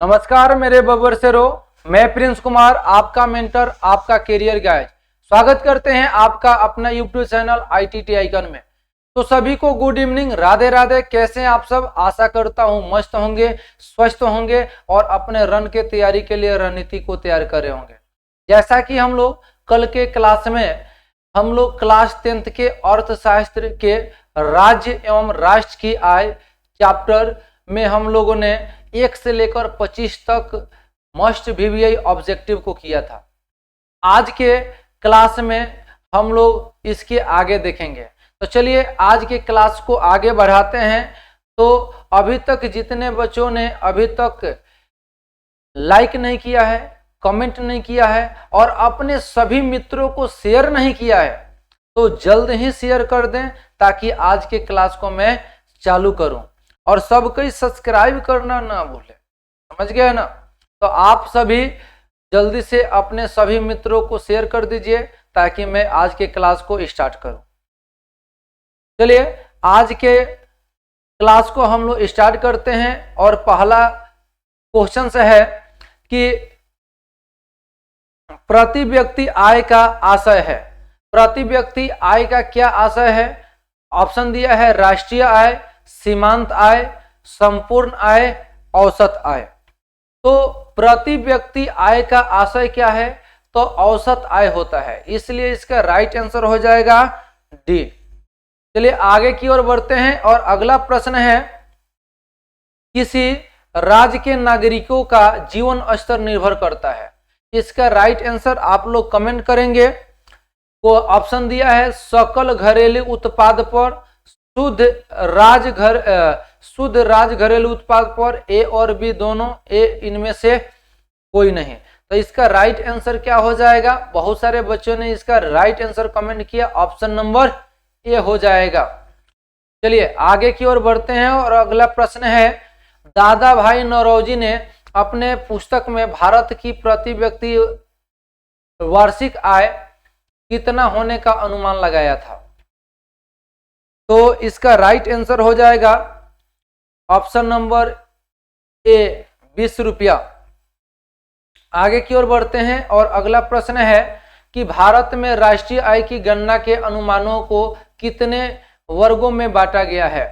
नमस्कार मेरे बबरसेरो, मैं प्रिंस कुमार, आपका मेंटर, आपका करियर गाइड। स्वागत करते हैं आपका अपना यूट्यूब चैनल ITT आइकन में। तो सभी को गुड इवनिंग, राधे राधे। कैसे हैं आप सब? आशा करता हूं मस्त होंगे, स्वस्थ होंगे और अपने रन के तैयारी के लिए रणनीति को तैयार कर रहे होंगे। जैसा कि हम लोग कल के क्लास में हम लोग क्लास 10th के अर्थशास्त्र के राज्य एवं राष्ट्र की आय चैप्टर में हम लोगों ने 1 से लेकर 25 तक मस्ट VBI ऑब्जेक्टिव को किया था। आज के क्लास में हम लोग इसके आगे देखेंगे। तो चलिए आज के क्लास को आगे बढ़ाते हैं। तो अभी तक जितने बच्चों ने अभी तक लाइक नहीं किया है, कमेंट नहीं किया है और अपने सभी मित्रों को शेयर नहीं किया है, तो जल्द ही शेयर कर दें ताकि आज के क्लास को मैं चालू करूं। और सबको सब्सक्राइब करना ना भूलें, समझ गए ना? तो आप सभी जल्दी से अपने सभी मित्रों को शेयर कर दीजिए ताकि मैं आज के क्लास को स्टार्ट करूं। चलिए आज के क्लास को हम लोग स्टार्ट करते हैं और पहला क्वेश्चन से है कि प्रति व्यक्ति आय का आशय है। प्रति व्यक्ति आय का क्या आशय है? ऑप्शन दिया है राष्ट्रीय आय, सीमांत आय, संपूर्ण आय, औसत आय। तो प्रति व्यक्ति आय का आशय क्या है? तो औसत आय होता है, इसलिए इसका राइट आंसर हो जाएगा डी। चलिए आगे की ओर बढ़ते हैं और अगला प्रश्न है, किसी राज्य के नागरिकों का जीवन स्तर निर्भर करता है। इसका राइट आंसर आप लोग कमेंट करेंगे। को ऑप्शन दिया है सकल घरेलू उत्पाद पर, शुद्ध राज घरेलू उत्पाद पर, ए और बी दोनों, ए इनमें से कोई नहीं। तो इसका राइट आंसर क्या हो जाएगा? बहुत सारे बच्चों ने इसका राइट आंसर कमेंट किया, ऑप्शन नंबर ए हो जाएगा। चलिए आगे की ओर बढ़ते हैं और अगला प्रश्न है, दादा भाई नौरोजी ने अपने पुस्तक में भारत की प्रति व्यक्ति वार्षिक आय कितना होने का अनुमान लगाया था। तो इसका राइट आंसर हो जाएगा ऑप्शन नंबर ए 20 रुपया। आगे की ओर बढ़ते हैं और अगला प्रश्न है कि भारत में राष्ट्रीय आय की गणना के अनुमानों को कितने वर्गों में बांटा गया है।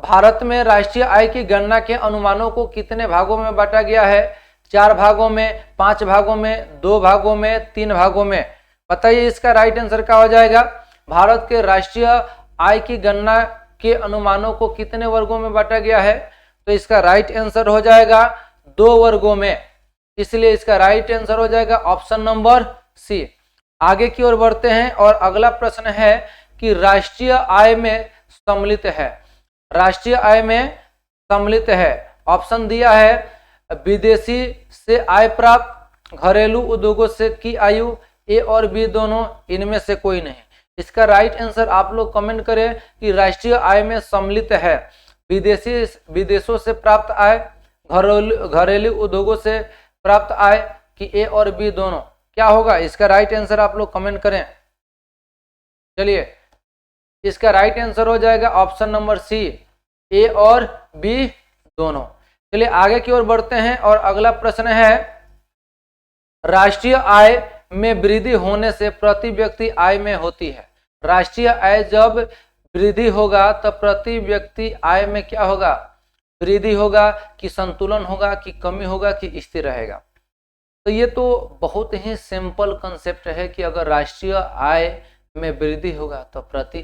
भारत में राष्ट्रीय आय की गणना के अनुमानों को कितने भागों में बांटा गया है? 4 भागों में, 5 भागों में, 2 भागों में, 3 भागों में। बताइए इसका राइट आंसर क्या हो जाएगा? भारत के राष्ट्रीय आय की गणना के अनुमानों को कितने वर्गों में बांटा गया है? तो इसका राइट आंसर हो जाएगा 2 वर्गों में, इसलिए इसका राइट आंसर हो जाएगा ऑप्शन नंबर सी। आगे की ओर बढ़ते हैं और अगला प्रश्न है कि राष्ट्रीय आय में सम्मिलित है। राष्ट्रीय आय में सम्मिलित है, ऑप्शन दिया है विदेशी से आय प्राप्त, घरेलू उद्योगों से की आयु, ए और बी दोनों, इनमें से कोई नहीं। इसका राइट आंसर आप लोग कमेंट करें कि राष्ट्रीय आय में सम्मिलित है विदेशों से प्राप्त आय, घरेलू उद्योगों से प्राप्त आय, कि ए और बी दोनों। क्या होगा इसका राइट आंसर? आप लोग कमेंट करें। चलिए इसका राइट आंसर हो जाएगा ऑप्शन नंबर सी, ए और बी दोनों। चलिए आगे की ओर बढ़ते हैं और अगला प्रश्न है, राष्ट्रीय आय में वृद्धि होने से प्रति व्यक्ति आय में होती है। राष्ट्रीय आय जब वृद्धि होगा तो प्रति व्यक्ति आय में क्या होगा? वृद्धि होगा कि संतुलन होगा कि कमी होगा कि स्थिर रहेगा? तो ये तो बहुत ही सिंपल कंसेप्ट है कि अगर राष्ट्रीय आय में वृद्धि होगा तो प्रति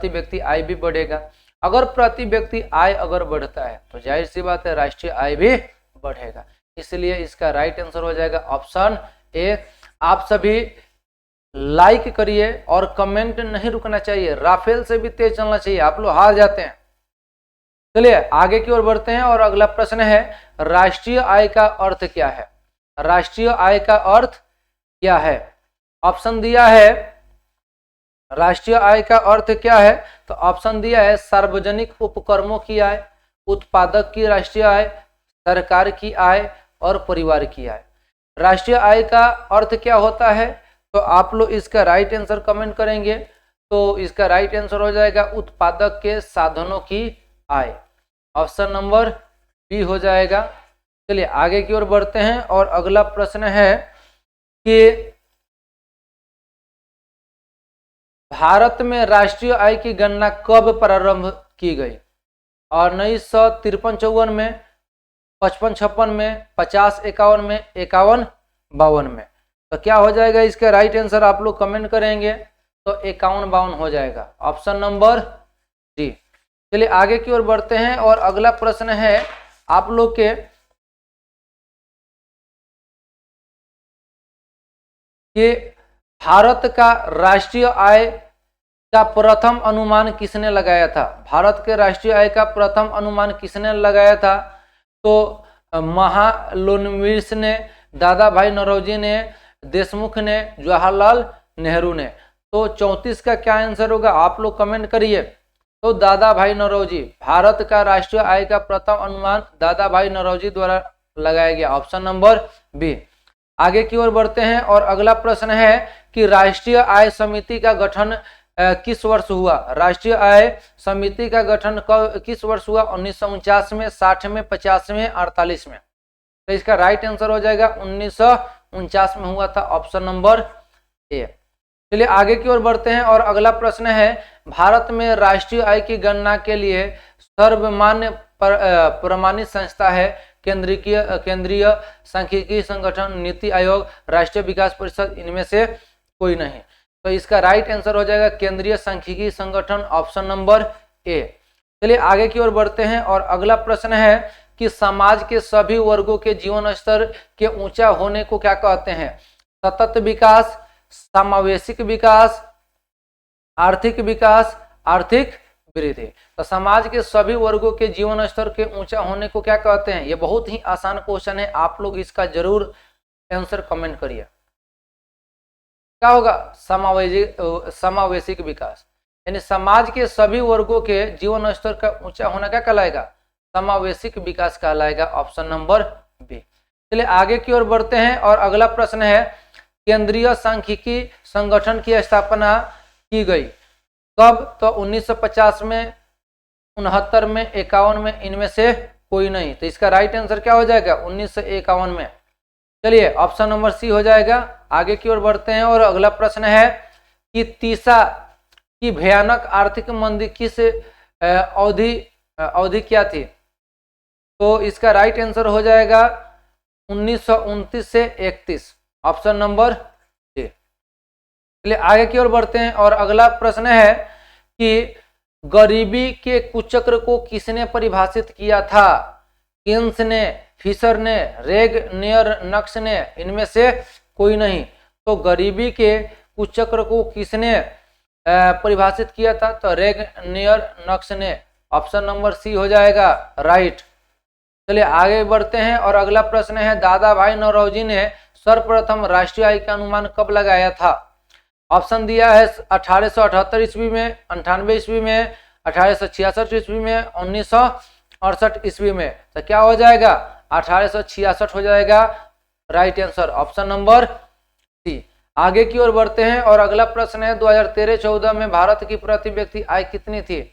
व्यक्ति आय भी बढ़ेगा। अगर प्रति व्यक्ति आय अगर बढ़ता है तो जाहिर सी बात है राष्ट्रीय आय भी बढ़ेगा, इसलिए इसका राइट आंसर हो जाएगा ऑप्शन ए। आप सभी लाइक करिए और कमेंट नहीं रुकना चाहिए, राफेल से भी तेज चलना चाहिए, आप लोग हार जाते हैं। चलिए आगे की ओर बढ़ते हैं और अगला प्रश्न है, राष्ट्रीय आय का अर्थ क्या है? राष्ट्रीय आय का अर्थ क्या है? ऑप्शन दिया है राष्ट्रीय आय का अर्थ क्या है? तो ऑप्शन दिया है सार्वजनिक उपक्रमों की आय, उत्पादक की राष्ट्रीय आय, सरकार की आय और परिवार की आय। राष्ट्रीय आय का अर्थ क्या होता है? तो आप लोग इसका राइट आंसर कमेंट करेंगे। तो इसका राइट आंसर हो जाएगा उत्पादक के साधनों की आय, ऑप्शन नंबर बी हो जाएगा। चलिए आगे की ओर बढ़ते हैं और अगला प्रश्न है कि भारत में राष्ट्रीय आय की गणना कब प्रारंभ की गई? और 1953-54 में, 55-56 में, 50-51 में, 51-52 में। तो क्या हो जाएगा इसका राइट आंसर? आप लोग कमेंट करेंगे तो 51-52 हो जाएगा, ऑप्शन नंबर डी। चलिए आगे की ओर बढ़ते हैं और अगला प्रश्न है आप लोग के कि भारत का राष्ट्रीय आय का प्रथम अनुमान किसने लगाया था? भारत के राष्ट्रीय आय का प्रथम अनुमान किसने लगाया था? तो महालनोबिस ने, दादा भाई नौरोजी ने, देशमुख ने, जवाहरलाल नेहरू ने। तो 34 का क्या आंसर होगा? आप लोग कमेंट करिए। तो दादा भाई नौरोजी, भारत का राष्ट्रीय आय का प्रथम अनुमान दादा भाई नौरोजी द्वारा लगाया गया, ऑप्शन नंबर बी। आगे की ओर बढ़ते हैं और अगला प्रश्न है कि राष्ट्रीय आय समिति का गठन किस वर्ष हुआ? राष्ट्रीय आय समिति का गठन किस वर्ष हुआ? 1949 में, 60 में, 50 में, 48 में। तो इसका राइट आंसर हो जाएगा 1949 में हुआ था, ऑप्शन नंबर ए। चलिए आगे की ओर बढ़ते हैं और अगला प्रश्न है भारत में राष्ट्रीय आय की गणना के लिए सर्वमान्य प्रमाणित संस्था है केंद्रीय सांख्यिकी संगठन, नीति आयोग, राष्ट्रीय विकास परिषद, इनमें से कोई नहीं। तो इसका राइट आंसर हो जाएगा केंद्रीय सांख्यिकी संगठन, ऑप्शन नंबर ए। चलिए आगे की ओर बढ़ते हैं और अगला प्रश्न है कि समाज के सभी वर्गों के जीवन स्तर के ऊंचा होने को क्या कहते हैं? सतत विकास, समावेशिक विकास, आर्थिक विकास, आर्थिक वृद्धि। तो समाज के सभी वर्गों के जीवन स्तर के ऊंचा होने को क्या कहते हैं? ये बहुत ही आसान क्वेश्चन है, आप लोग इसका जरूर आंसर कमेंट करिए। क्या होगा? समावेशिक विकास, यानी समाज के सभी वर्गों के जीवन स्तर का ऊंचा होना क्या कहलाएगा? समावेशिक विकास कहलाएगा, ऑप्शन नंबर बी। चलिए आगे की ओर बढ़ते हैं और अगला प्रश्न है केंद्रीय सांख्यिकी संगठन की स्थापना की गई कब? तो 1950 में, 69 में, 51 में, इनमें से कोई नहीं। तो इसका राइट आंसर क्या हो जाएगा? 1951 में। चलिए ऑप्शन नंबर सी हो जाएगा। आगे की ओर बढ़ते हैं और अगला प्रश्न है कि तीसा की भयानक आर्थिक मंदी किस अवधि क्या थी? तो इसका राइट आंसर हो जाएगा 1929 से 31, ऑप्शन नंबर डी। चलिए आगे की ओर बढ़ते हैं और अगला प्रश्न है कि गरीबी के कुचक्र को किसने परिभाषित किया था? केन्स ने, फिशर ने, रेगनियर नक्स ने, इनमें से कोई नहीं। तो गरीबी के कुचक्र को किसने परिभाषित किया था? तो रेगनियर नक्स ने, ऑप्शन नंबर सी हो जाएगा राइट। चलिए आगे बढ़ते हैं और अगला प्रश्न है दादा भाई नौरोजी ने सर्वप्रथम राष्ट्रीय आय का अनुमान कब लगाया था? ऑप्शन दिया है 1878 ईस्वी में, 98 ईस्वी में, 1866 ईस्वी में, 1968 ईस्वी में। तो क्या हो जाएगा? 1866 हो जाएगा right answer, option number C. आगे की ओर बढ़ते हैं और अगला प्रश्न है 2013-14 में भारत की प्रति व्यक्ति आय कितनी थी?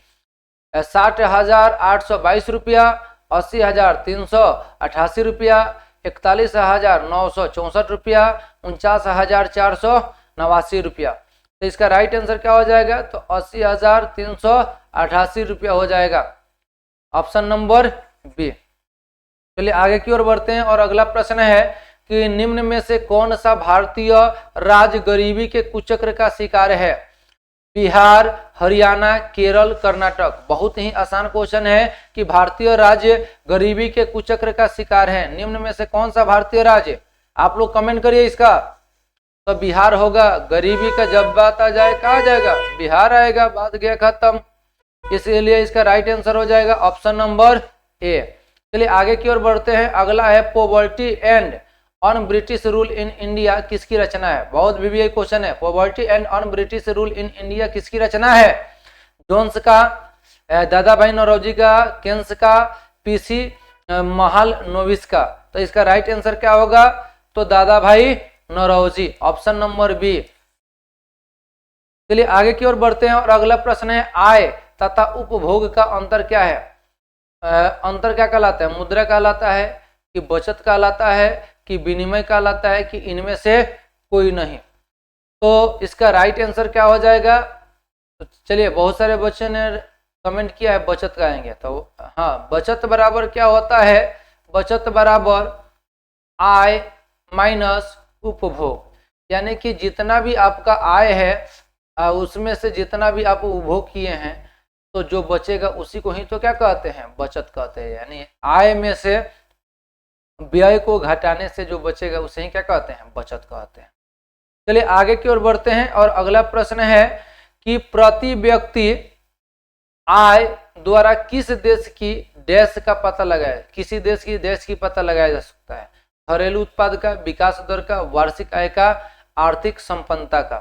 60,822 रुपया, 80,388 रुपया, 41,964 रुपया, 49,489 रुपया। तो इसका राइट आंसर क्या हो जाएगा? तो 80,388 रुपया हो जाएगा, ऑप्शन नंबर बी। चलिए आगे की ओर बढ़ते हैं और अगला प्रश्न है कि निम्न में से कौन सा भारतीय राज्य गरीबी के कुचक्र का शिकार है? बिहार, हरियाणा, केरल, कर्नाटक। बहुत ही आसान क्वेश्चन है कि भारतीय राज्य गरीबी के कुचक्र का शिकार है, निम्न में से कौन सा भारतीय राज्य? आप लोग कमेंट करिए इसका। तो बिहार होगा। गरीबी का जब बात आ जाए कहा जाएगा? बिहार आएगा, बात गया खत्म। इसलिए इसका राइट आंसर हो जाएगा ऑप्शन नंबर ए। चलिए आगे की ओर बढ़ते हैं। अगला है poverty and on British rule in India किसकी रचना है? बहुत VVI क्वेश्चन है। Poverty and on British rule in India किसकी रचना है? जोन्स का, दादा भाई नौरोजी का, केन्स का, PC महालनोबिस का। तो इसका राइट आंसर क्या होगा? तो दादा भाई नौरोजी, ऑप्शन नंबर बी। चलिए आगे की ओर बढ़ते हैं और अगला प्रश्न है आय तथा उपभोग का अंतर क्या है? अंतर क्या कहलाता है? मुद्रा कहलाता है, कि बचत कहलाता है कि विनिमय कहलाता है कि इनमें से कोई नहीं। तो इसका राइट आंसर क्या हो जाएगा? तो चलिए, बहुत सारे बच्चों ने कमेंट किया है बचत कहेंगे, तो हाँ, बचत बराबर क्या होता है? बचत बराबर आय माइनस उपभोग, यानी कि जितना भी आपका आय है उसमें से जितना भी आप उपभोग किए हैं तो जो बचेगा उसी को ही तो क्या कहते हैं? बचत कहते हैं। यानी आय में से व्यय को घटाने से जो बचेगा उसे ही क्या कहते हैं? बचत कहते हैं। चलिए आगे की ओर बढ़ते हैं और अगला प्रश्न है कि प्रति व्यक्ति आय द्वारा किस देश की डैश का पता लगाया, किसी देश की पता लगाया जा सकता है? घरेलू उत्पाद का, विकास दर का, वार्षिक आय का, आर्थिक संपन्नता का।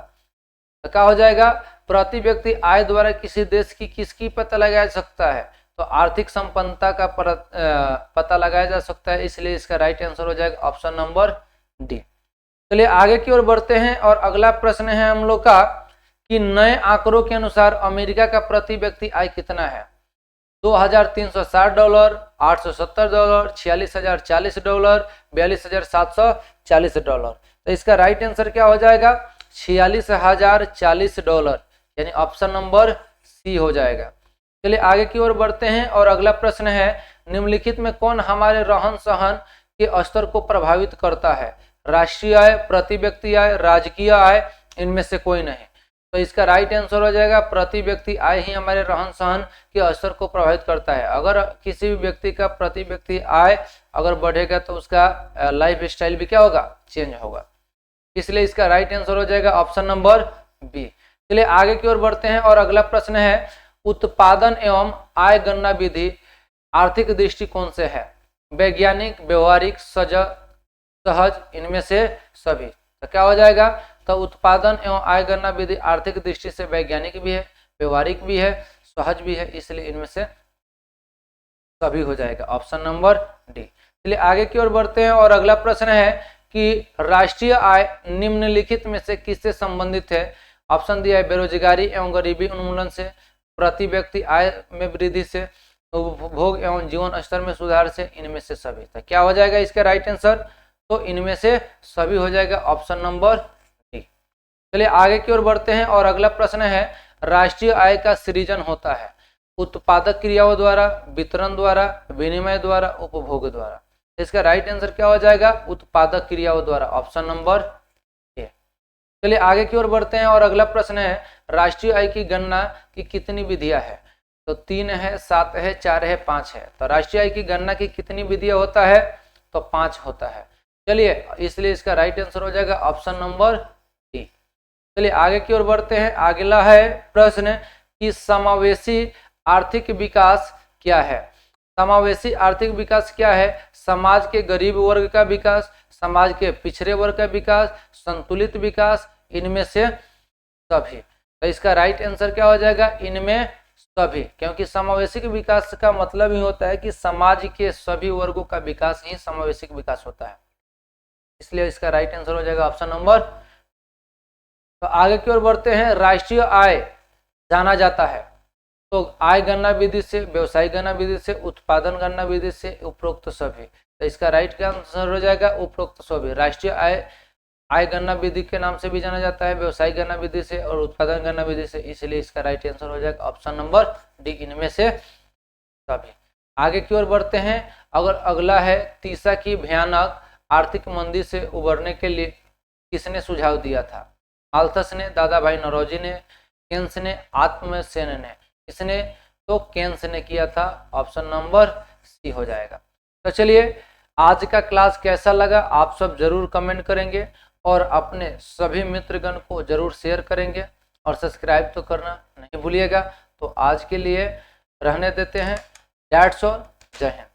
तो क्या हो जाएगा? प्रति व्यक्ति आय द्वारा किसी देश की किसकी पता लगाया जा सकता है? तो आर्थिक संपन्नता का पता लगाया जा सकता है, इसलिए इसका राइट आंसर हो जाएगा ऑप्शन नंबर डी। चलिए आगे की ओर बढ़ते हैं और अगला प्रश्न है हम लोग का कि नए आंकड़ों के अनुसार अमेरिका का प्रति व्यक्ति आय कितना है? $2,360, $870, $46,040, $42,740। तो इसका राइट आंसर क्या हो जाएगा? $46,040, यानी ऑप्शन नंबर सी हो जाएगा। चलिए आगे की ओर बढ़ते हैं और अगला प्रश्न है निम्नलिखित में कौन हमारे रहन सहन के स्तर को प्रभावित करता है? राष्ट्रीय आय, प्रति व्यक्ति आय, राजकीय आय, इनमें से कोई नहीं। तो इसका राइट आंसर हो जाएगा प्रति व्यक्ति आय ही हमारे रहन सहन के स्तर को प्रभावित करता है। अगर किसी भी व्यक्ति का प्रति व्यक्ति आय अगर बढ़ेगा तो उसका लाइफ स्टाइल भी क्या होगा? चेंज होगा, इसलिए इसका राइट आंसर हो जाएगा ऑप्शन नंबर बी। चलिए आगे की ओर बढ़ते हैं और अगला प्रश्न है उत्पादन एवं आय गणना विधि आर्थिक दृष्टिकोण से है? वैज्ञानिक, व्यवहारिक, सहज, इनमें से सभी। तो क्या हो जाएगा? तो उत्पादन एवं आय गणना विधि आर्थिक दृष्टि से वैज्ञानिक भी है, व्यवहारिक भी है, सहज भी है, इसलिए इनमें से सभी हो जाएगा ऑप्शन नंबर डी। चलिए आगे की ओर बढ़ते हैं और अगला प्रश्न है कि राष्ट्रीय आय निम्नलिखित में से किससे संबंधित है? ऑप्शन दिया है बेरोजगारी एवं गरीबी उन्मूलन से, प्रति व्यक्ति आय में वृद्धि से, उपभोग एवं जीवन स्तर में सुधार से, इनमें से सभी। तो क्या हो जाएगा इसका राइट आंसर? तो इनमें से सभी हो जाएगा ऑप्शन नंबर डी। चलिए आगे की ओर बढ़ते हैं और अगला प्रश्न है राष्ट्रीय आय का सृजन होता है उत्पादक क्रियाओं द्वारा, वितरण द्वारा, विनिमय द्वारा, उपभोग द्वारा। इसका राइट आंसर क्या हो जाएगा? उत्पादक क्रियाओं द्वारा, ऑप्शन नंबर ए। चलिए आगे की ओर बढ़ते हैं और अगला प्रश्न है राष्ट्रीय आय की गणना की कितनी विधियां है? तो 3 है, 7 है, 4 है, 5 है। तो राष्ट्रीय आय की गणना की कितनी विधियां होता है? तो 5 होता है। चलिए इसलिए इसका राइट आंसर हो जाएगा ऑप्शन नंबर डी। चलिए आगे की ओर बढ़ते हैं। अगला है प्रश्न कि समावेशी आर्थिक विकास क्या है? समावेशी आर्थिक विकास क्या है? समाज के गरीब वर्ग का विकास, समाज के पिछड़े वर्ग का विकास, संतुलित विकास, इनमें से सभी। तो इसका राइट आंसर क्या हो जाएगा? इनमें सभी, क्योंकि समावेशिक विकास का मतलब ही होता है कि समाज के सभी वर्गों का विकास ही समावेशिक विकास होता है, इसलिए इसका राइट आंसर हो जाएगा ऑप्शन नंबर। तो आगे की ओर बढ़ते हैं। राष्ट्रीय आय जाना जाता है तो आय गणना विधि से, व्यवसायिक गणना विधि से, उत्पादन गणना विधि से, उपरोक्त सभी। तो इसका राइट आंसर हो जाएगा उपरोक्त सभी। राष्ट्रीय आय गणना विधि के नाम से भी जाना जाता है, व्यवसायिक गणना विधि से और उत्पादन गणना विधि से, इसलिए इसका राइट आंसर हो जाएगा ऑप्शन नंबर डी, इनमें से सभी। आगे की ओर बढ़ते हैं। अगर अगला है तीसरा की भयानक आर्थिक मंदी से उबरने के लिए किसने सुझाव दिया था? माल्थस ने, दादा भाई नौरोजी ने, केन्स ने, आत्म सेन ने। किसने? तो केन्स ने किया था, ऑप्शन नंबर सी हो जाएगा। तो चलिए आज का क्लास कैसा लगा आप सब जरूर कमेंट करेंगे और अपने सभी मित्रगण को जरूर शेयर करेंगे और सब्सक्राइब तो करना नहीं भूलिएगा। तो आज के लिए रहने देते हैं। That's all. जय हिंद।